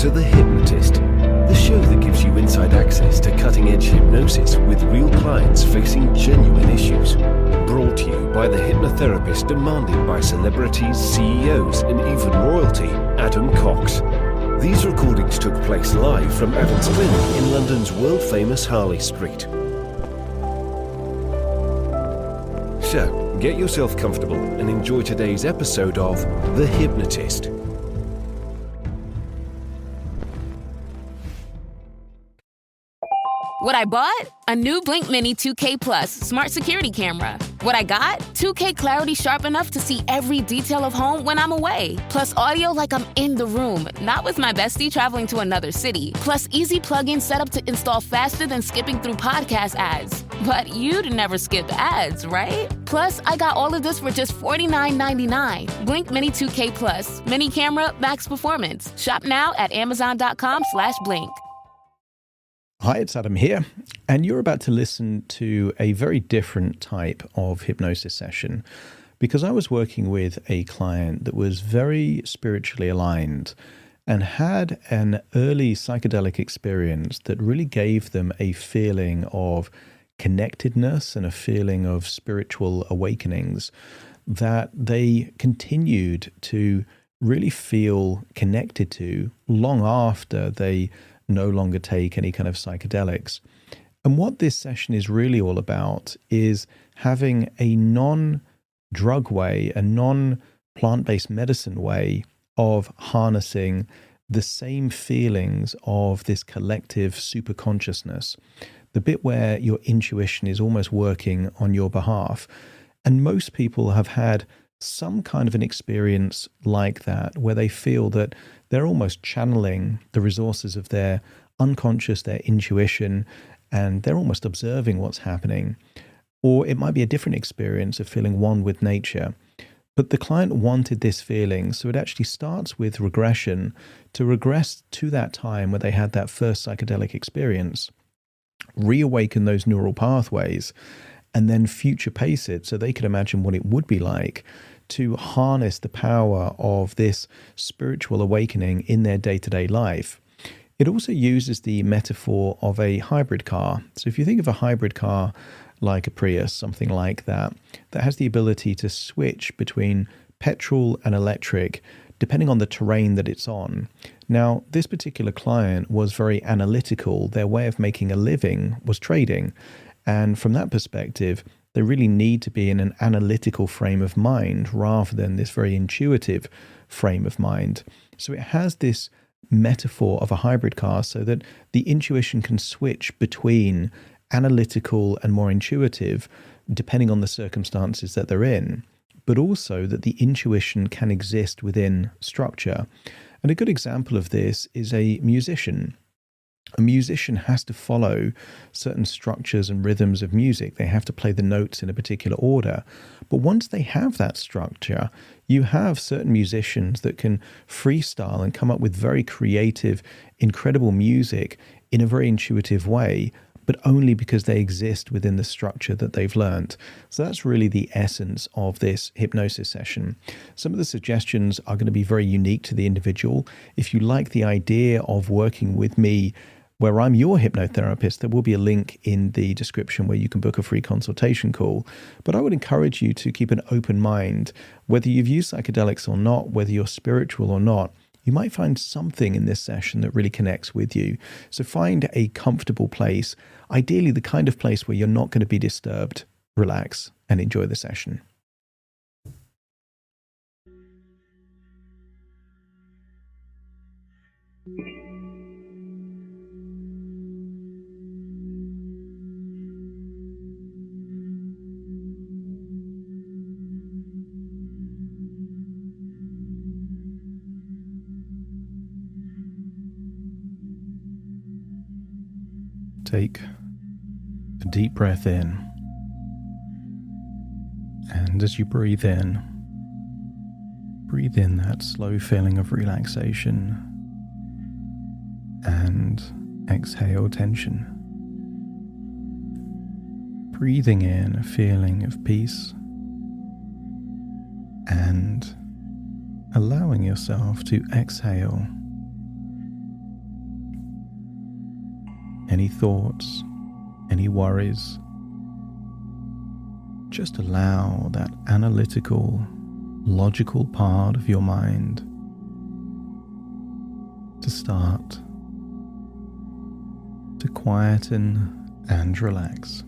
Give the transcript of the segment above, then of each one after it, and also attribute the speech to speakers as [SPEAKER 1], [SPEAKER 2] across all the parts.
[SPEAKER 1] to The Hypnotist, the show that gives you inside access to cutting-edge hypnosis with real clients facing genuine issues. Brought to you by the hypnotherapist demanded by celebrities, CEOs, and even royalty, Adam Cox. These recordings took place live from Adam's clinic in London's world-famous Harley Street. So, get yourself comfortable and enjoy today's episode of The Hypnotist.
[SPEAKER 2] What I bought? A new Blink Mini 2K Plus smart security camera. What I got? 2K clarity sharp enough to see every detail of home when I'm away. Plus audio like I'm in the room, not with my bestie traveling to another city. Plus easy plug-in setup to install faster than skipping through podcast ads. But you'd never skip ads, right? Plus, I got all of this for just $49.99. Blink Mini 2K Plus. Mini camera, max performance. Shop now at amazon.com/blink.
[SPEAKER 3] Hi, it's Adam here, and you're about to listen to a very different type of hypnosis session because I was working with a client that was very spiritually aligned and had an early psychedelic experience that really gave them a feeling of connectedness and a feeling of spiritual awakenings that they continued to really feel connected to long after they no longer take any kind of psychedelics. And what this session is really all about is having a non-drug way, a non-plant-based medicine way of harnessing the same feelings of this collective superconsciousness, the bit where your intuition is almost working on your behalf. And most people have had some kind of an experience like that, where they feel that they're almost channeling the resources of their unconscious, their intuition, and they're almost observing what's happening. Or it might be a different experience of feeling one with nature. But the client wanted this feeling, so it actually starts with regression to regress to that time where they had that first psychedelic experience, reawaken those neural pathways, and then future pace it so they could imagine what it would be like to harness the power of this spiritual awakening in their day-to-day life. It also uses the metaphor of a hybrid car. So if you think of a hybrid car like a Prius, something like that, that has the ability to switch between petrol and electric depending on the terrain that it's on. Now, this particular client was very analytical. Their way of making a living was trading. And from that perspective, they really need to be in an analytical frame of mind rather than this very intuitive frame of mind. So it has this metaphor of a hybrid car so that the intuition can switch between analytical and more intuitive depending on the circumstances that they're in, but also that the intuition can exist within structure. And a good example of this is a musician. A musician has to follow certain structures and rhythms of music. They have to play the notes in a particular order. But once they have that structure, you have certain musicians that can freestyle and come up with very creative, incredible music in a very intuitive way, but only because they exist within the structure that they've learned. So that's really the essence of this hypnosis session. Some of the suggestions are going to be very unique to the individual. If you like the idea of working with me where I'm your hypnotherapist, there will be a link in the description where you can book a free consultation call. But I would encourage you to keep an open mind, whether you've used psychedelics or not, whether you're spiritual or not. You might find something in this session that really connects with you. So find a comfortable place, ideally the kind of place where you're not going to be disturbed. Relax and enjoy the session. Take a deep breath in, and as you breathe in that slow feeling of relaxation and exhale tension. Breathing in a feeling of peace and allowing yourself to exhale any thoughts, any worries. Just allow that analytical, logical part of your mind to start to quieten and relax.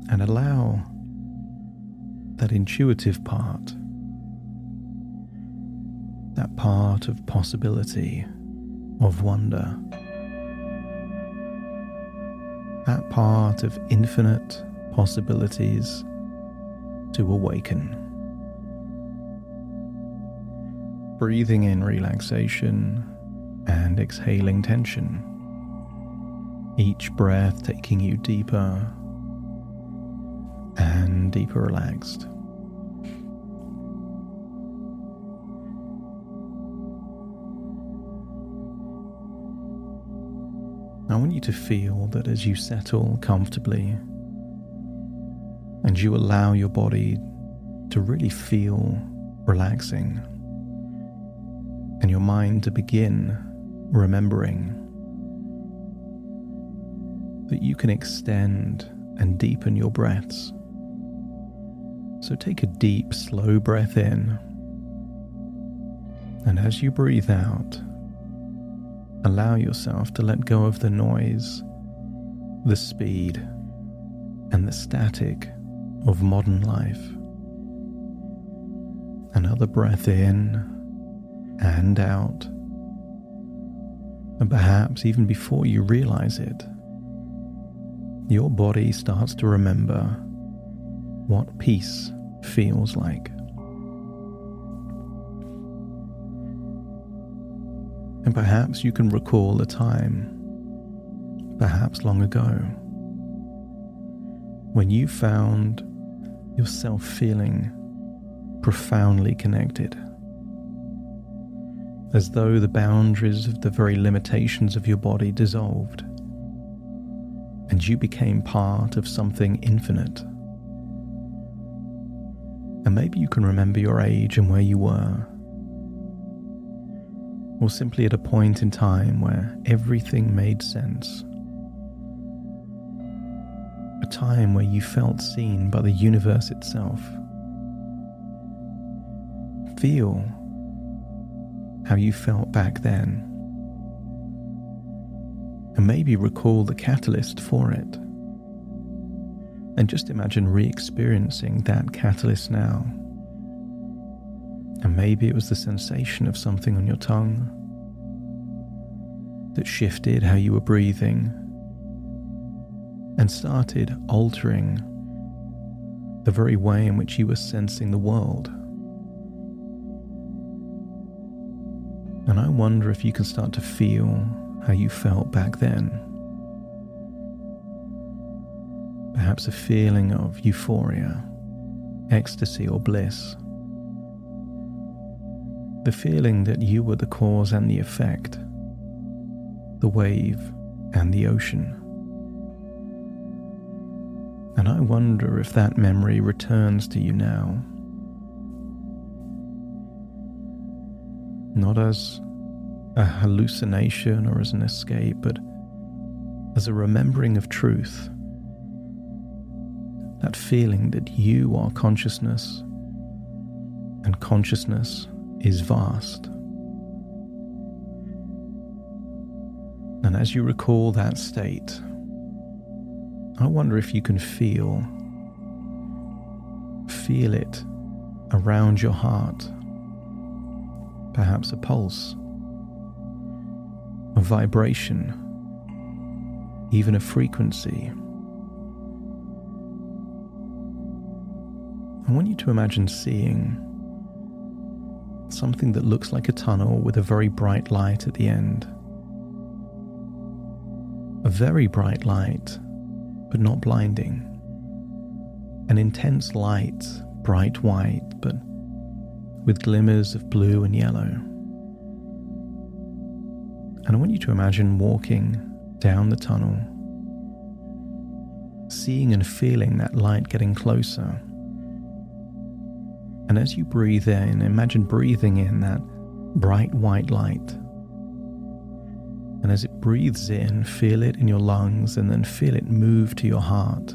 [SPEAKER 3] And allow that intuitive part, that part of possibility, of wonder, that part of infinite possibilities to awaken. Breathing in relaxation and exhaling tension. Each breath taking you deeper and deeper relaxed. I want you to feel that as you settle comfortably and you allow your body to really feel relaxing and your mind to begin remembering that you can extend and deepen your breaths. So take a deep, slow breath in, and as you breathe out, allow yourself to let go of the noise, the speed, and the static of modern life. Another breath in and out, and perhaps even before you realize it, your body starts to remember what peace feels like. And perhaps you can recall a time, perhaps long ago, when you found yourself feeling profoundly connected, as though the boundaries of the very limitations of your body dissolved, and you became part of something infinite. And maybe you can remember your age and where you were, or simply at a point in time where everything made sense. A time where you felt seen by the universe itself. Feel how you felt back then, and maybe recall the catalyst for it. And just imagine re-experiencing that catalyst now. And maybe it was the sensation of something on your tongue that shifted how you were breathing and started altering the very way in which you were sensing the world. And I wonder if you can start to feel how you felt back then. Perhaps a feeling of euphoria, ecstasy, or bliss. The feeling that you were the cause and the effect, the wave and the ocean. And I wonder if that memory returns to you now. Not as a hallucination or as an escape, but as a remembering of truth. That feeling that you are consciousness, and consciousness is vast. And as you recall that state, I wonder if you can feel it around your heart. Perhaps a pulse, a vibration, even a frequency. I want you to imagine seeing something that looks like a tunnel with a very bright light at the end. A very bright light, but not blinding. An intense light, bright white, but with glimmers of blue and yellow. And I want you to imagine walking down the tunnel, seeing and feeling that light getting closer. And as you breathe in, imagine breathing in that bright white light And as it breathes in, feel it in your lungs and then feel it move to your heart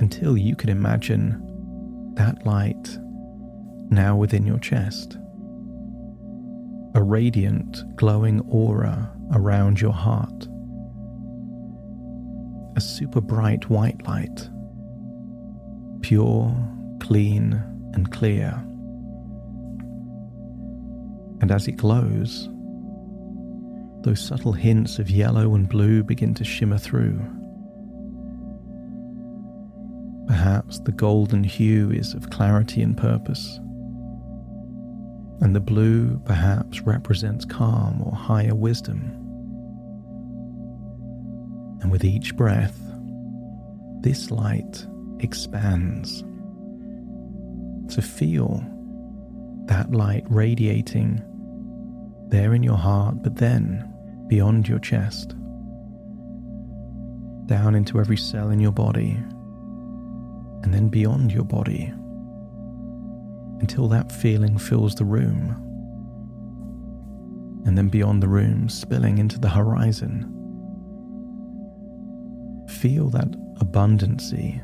[SPEAKER 3] until you can imagine that light now within your chest. A radiant, glowing aura around your heart. A super bright white light. Pure, clean, and clear. And as it glows, those subtle hints of yellow and blue begin to shimmer through. Perhaps the golden hue is of clarity and purpose, and the blue perhaps represents calm or higher wisdom. And with each breath, this light expands. To feel that light radiating there in your heart, but then beyond your chest, down into every cell in your body, and then beyond your body, until that feeling fills the room, and then beyond the room, spilling into the horizon. Feel that abundancy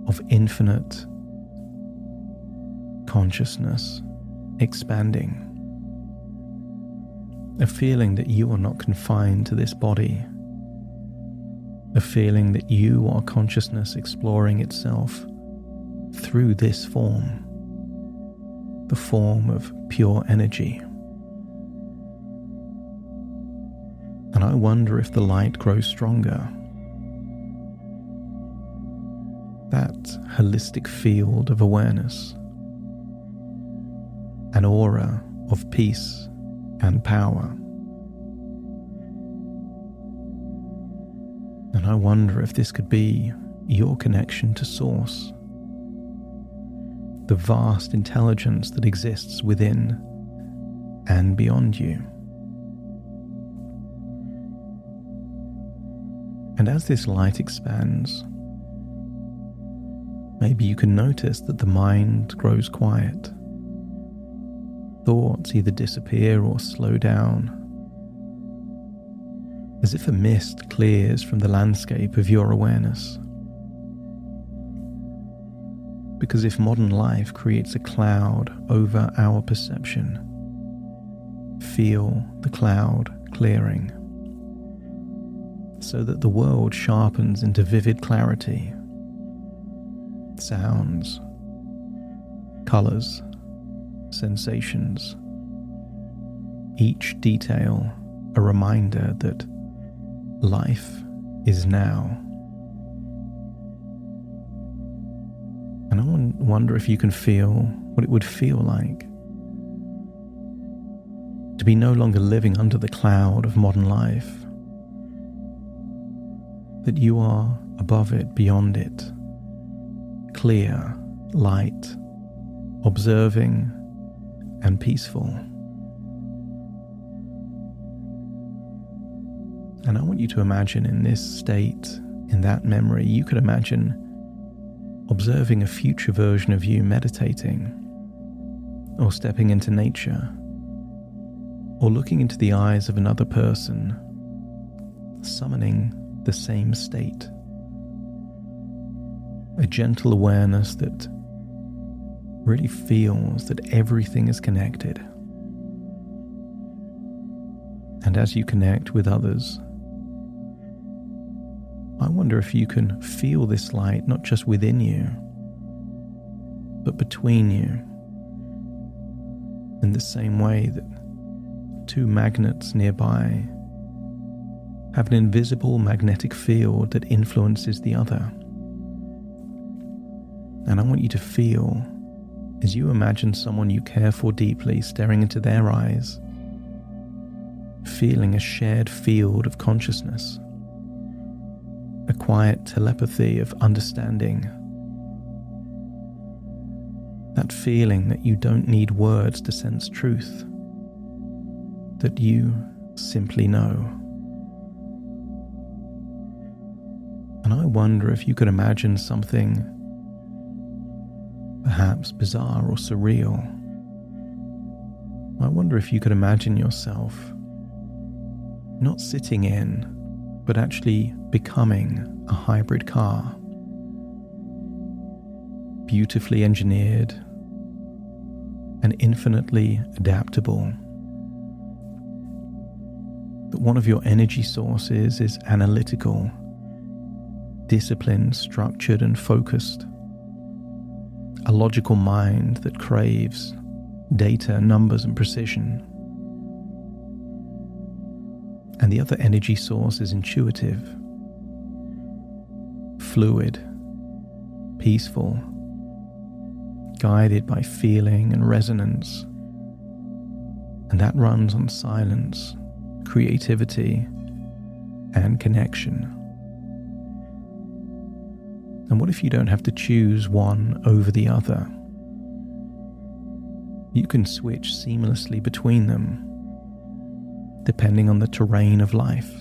[SPEAKER 3] of infinite consciousness expanding. A feeling that you are not confined to this body. A feeling that you are consciousness exploring itself through this form, the form of pure energy. And I wonder if the light grows stronger. That holistic field of awareness, an aura of peace and power. And I wonder if this could be your connection to Source, the vast intelligence that exists within and beyond you. And as this light expands, maybe you can notice that the mind grows quiet. Thoughts either disappear or slow down, as if a mist clears from the landscape of your awareness. Because if modern life creates a cloud over our perception, feel the cloud clearing, so that the world sharpens into vivid clarity. Sounds, colors, sensations, each detail a reminder that life is now. And I wonder if you can feel what it would feel like to be no longer living under the cloud of modern life, that you are above it, beyond it, clear, light, observing, and peaceful. And I want you to imagine in this state, in that memory, you could imagine observing a future version of you meditating, or stepping into nature, or looking into the eyes of another person, summoning the same state. A gentle awareness that really feels that everything is connected. And as you connect with others, I wonder if you can feel this light not just within you, but between you, in the same way that two magnets nearby have an invisible magnetic field that influences the other. And I want you to feel, as you imagine someone you care for deeply staring into their eyes, feeling a shared field of consciousness, a quiet telepathy of understanding, that feeling that you don't need words to sense truth, that you simply know. And I wonder if you could imagine something perhaps bizarre or surreal. I wonder if you could imagine yourself not sitting in, but actually becoming a hybrid car. Beautifully engineered and infinitely adaptable. That one of your energy sources is analytical, disciplined, structured, and focused. A logical mind that craves data, numbers, and precision. And the other energy source is intuitive, fluid, peaceful, guided by feeling and resonance. And that runs on silence, creativity, and connection. And what if you don't have to choose one over the other? You can switch seamlessly between them, depending on the terrain of life.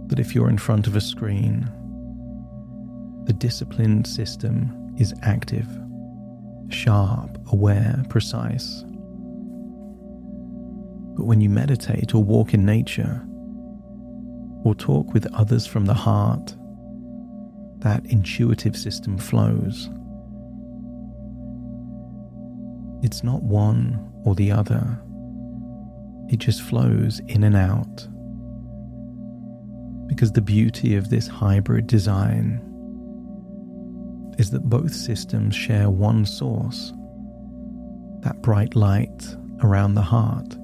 [SPEAKER 3] That if you're in front of a screen, the disciplined system is active, sharp, aware, precise. But when you meditate or walk in nature, or talk with others from the heart, that intuitive system flows. It's not one or the other. It just flows in and out. Because the beauty of this hybrid design is that both systems share one source. That bright light around the heart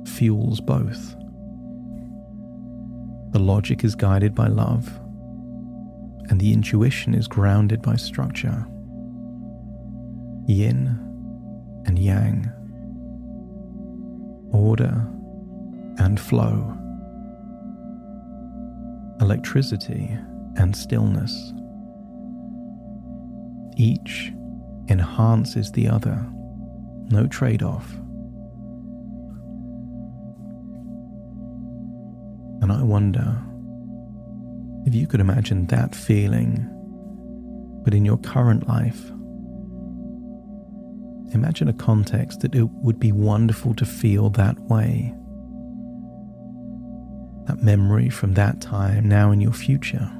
[SPEAKER 3] fuels both. The logic is guided by love, and the intuition is grounded by structure. Yin and yang. Order and flow. Electricity and stillness. Each enhances the other. No trade-off. And I wonder if you could imagine that feeling, but in your current life. Imagine a context that it would be wonderful to feel that way. That memory from that time now in your future.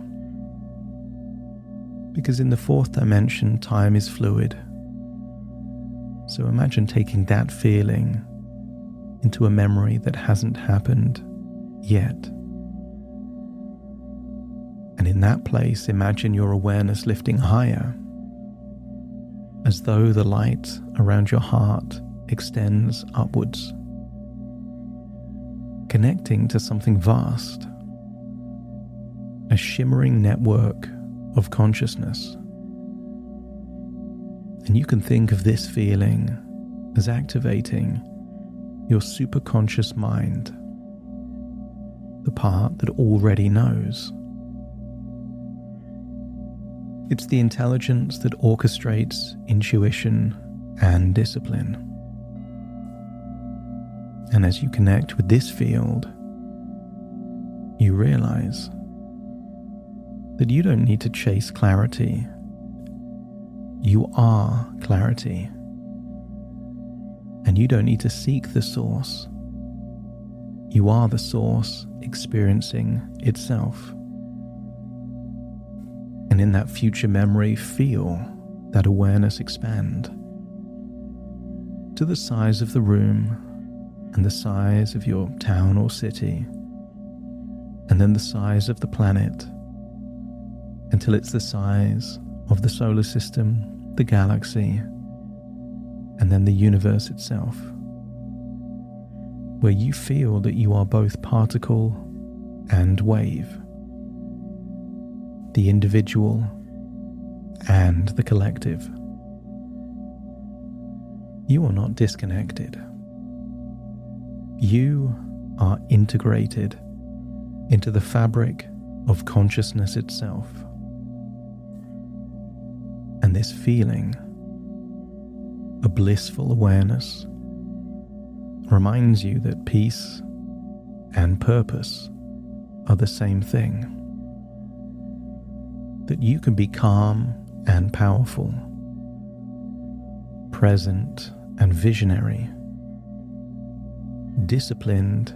[SPEAKER 3] Because in the fourth dimension, time is fluid. So imagine taking that feeling into a memory that hasn't happened yet. And in that place, imagine your awareness lifting higher, as though the light around your heart extends upwards, connecting to something vast, a shimmering network of consciousness. And you can think of this feeling as activating your superconscious mind, the part that already knows. It's the intelligence that orchestrates intuition and discipline. And as you connect with this field, you realize that you don't need to chase clarity. You are clarity. And you don't need to seek the source. You are the source experiencing itself. And in that future memory, feel that awareness expand to the size of the room and the size of your town or city, and then the size of the planet, until it's the size of the solar system, the galaxy, and then the universe itself, where you feel that you are both particle and wave, the individual and the collective. You are not disconnected. You are integrated into the fabric of consciousness itself. And this feeling, a blissful awareness, reminds you that peace and purpose are the same thing. That you can be calm and powerful, present and visionary, disciplined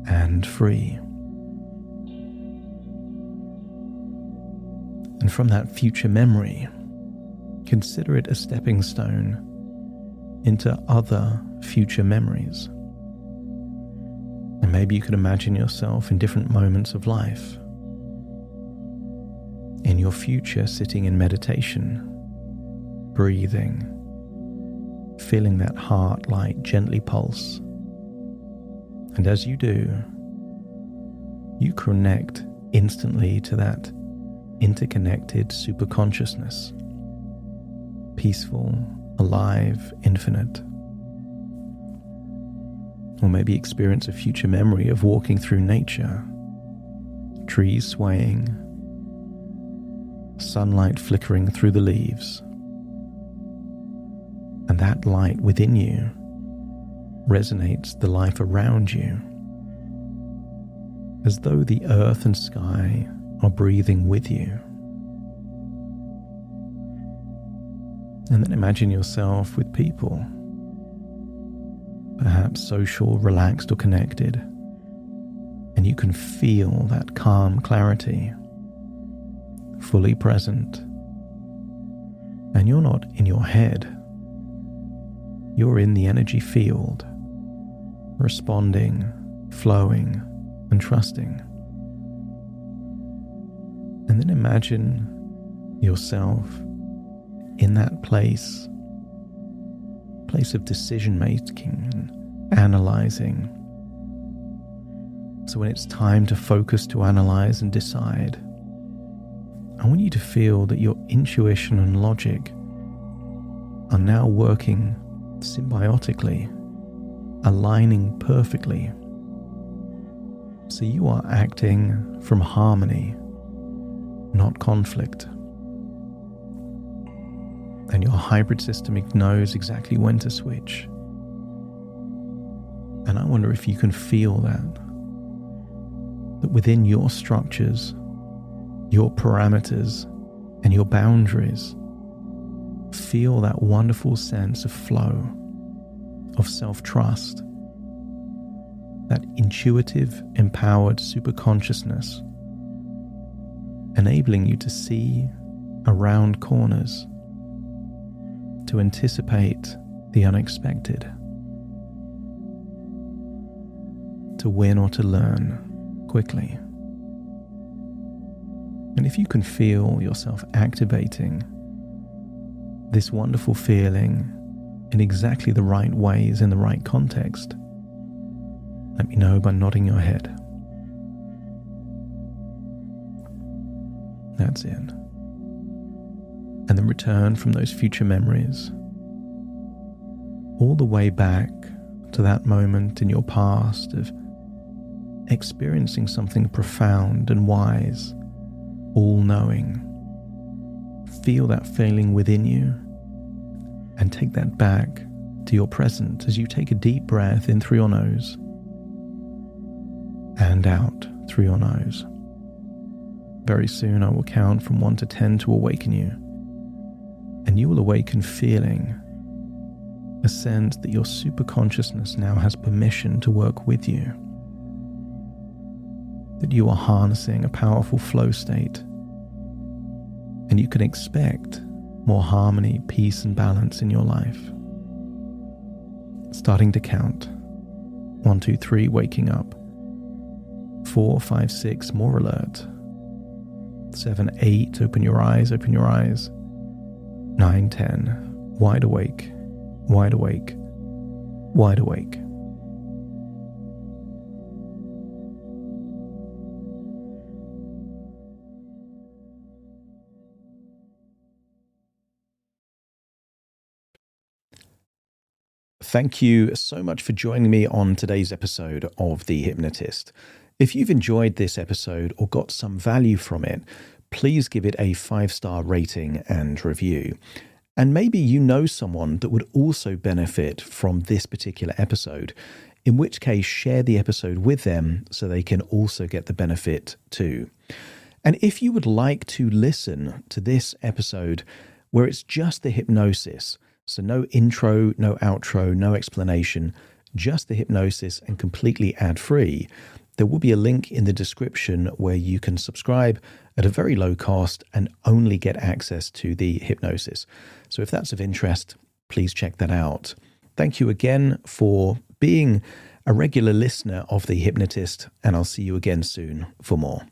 [SPEAKER 3] and free. And from that future memory, consider it a stepping stone into other future memories. And maybe you could imagine yourself in different moments of life. In your future, sitting in meditation, breathing, feeling that heart like gently pulse. And as you do, you connect instantly to that interconnected superconsciousness, peaceful, alive, infinite. Or maybe experience a future memory of walking through nature, trees swaying, sunlight flickering through the leaves, and that light within you resonates the life around you, as though the earth and sky are breathing with you. And then imagine yourself with people, perhaps social, relaxed, or connected, and you can feel that calm clarity, fully present. And you're not in your head, you're in the energy field, responding, flowing, and trusting. And then imagine yourself in that place of decision making and analyzing. So when it's time to focus, to analyze and decide, I want you to feel that your intuition and logic are now working symbiotically, aligning perfectly. So you are acting from harmony, not conflict. And your hybrid system knows exactly when to switch. And I wonder if you can feel that within your structures, your parameters, and your boundaries, feel that wonderful sense of flow, of self-trust, that intuitive, empowered superconsciousness, enabling you to see around corners, to anticipate the unexpected, to win or to learn quickly. And if you can feel yourself activating this wonderful feeling in exactly the right ways, in the right context, let me know by nodding your head. That's it. And then return from those future memories all the way back to that moment in your past of experiencing something profound and wise, all-knowing. Feel that feeling within you and take that back to your present as you take a deep breath in through your nose and out through your nose. Very soon I will count from 1 to 10 to awaken you, and you will awaken feeling a sense that your superconsciousness now has permission to work with you, that you are harnessing a powerful flow state, and you can expect more harmony, peace, and balance in your life. Starting to count. 1, 2, 3, waking up. 4, 5, 6, more alert. 7, 8, open your eyes, open your eyes. 9, 10, wide awake, wide awake, wide awake. Thank you so much for joining me on today's episode of The Hypnotist. If you've enjoyed this episode or got some value from it, please give it a 5-star rating and review. And maybe you know someone that would also benefit from this particular episode, in which case share the episode with them so they can also get the benefit too. And if you would like to listen to this episode where it's just the hypnosis, so no intro, no outro, no explanation, just the hypnosis and completely ad-free, there will be a link in the description where you can subscribe at a very low cost and only get access to the hypnosis. So if that's of interest, please check that out. Thank you again for being a regular listener of The Hypnotist, and I'll see you again soon for more.